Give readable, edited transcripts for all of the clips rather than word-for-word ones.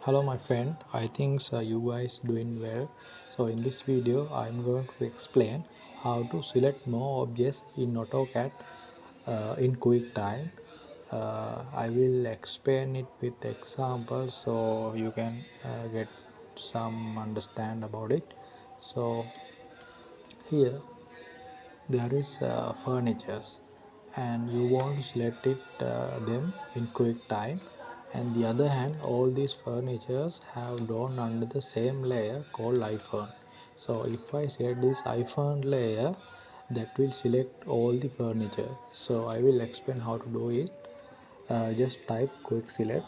Hello my friend, I think you guys doing well. So in this video I'm going to explain how to select more objects in AutoCAD in quick time. I will explain it with examples so you can get some understand about it. So here there is furnitures and you want to select them in quick time, and the other hand all these furnitures have drawn under the same layer called iPhone. So if I select this iPhone layer, that will select all the furniture. So I will explain how to do it. Just type quick select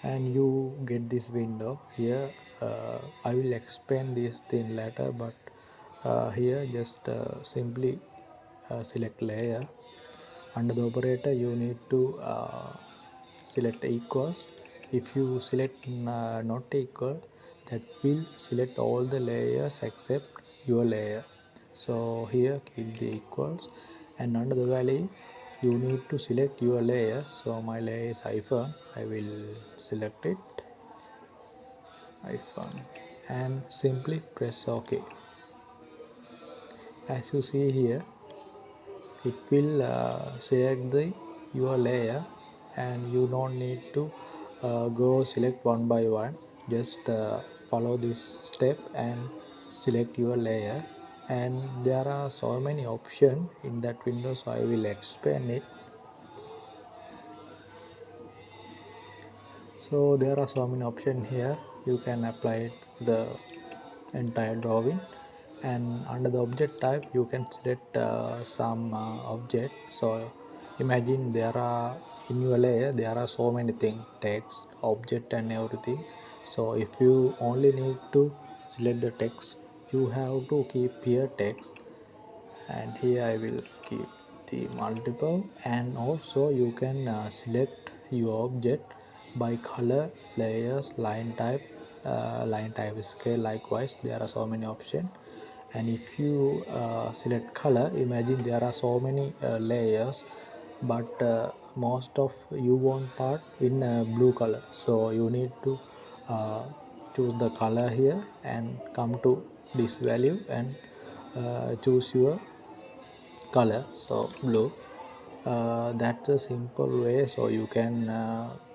and you get this window here. I will explain this thing later, but here just simply select layer. Under the operator you need to select equals. If you select not equal, that will select all the layers except your layer. So here keep the equals, and under the value you need to select your layer. So my layer is iPhone. I will select it iPhone and simply press OK. As you see here, it will select the your layer, and you don't need to go select one by one. Just follow this step and select your layer, and there are so many options in that window, so I will explain it. So there are so many options here. You can apply it to the entire drawing, and under the object type you can select some object. So imagine there are in your layer there are so many things, text, object and everything. So if you only need to select the text, you have to keep here text, and here I will keep the multiple. And also you can select your object by color, layers, line type scale. Likewise there are so many options. And if you select color, imagine there are so many layers, but most of you want part in blue color, so you need to uh, choose the color here and come to this value and choose your color, so blue. That's a simple way. So you can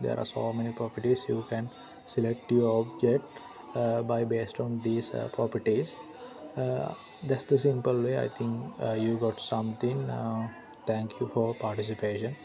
there are so many properties, you can select your object by based on these properties. uh, that's the simple way. I think you got something. Thank you for participation.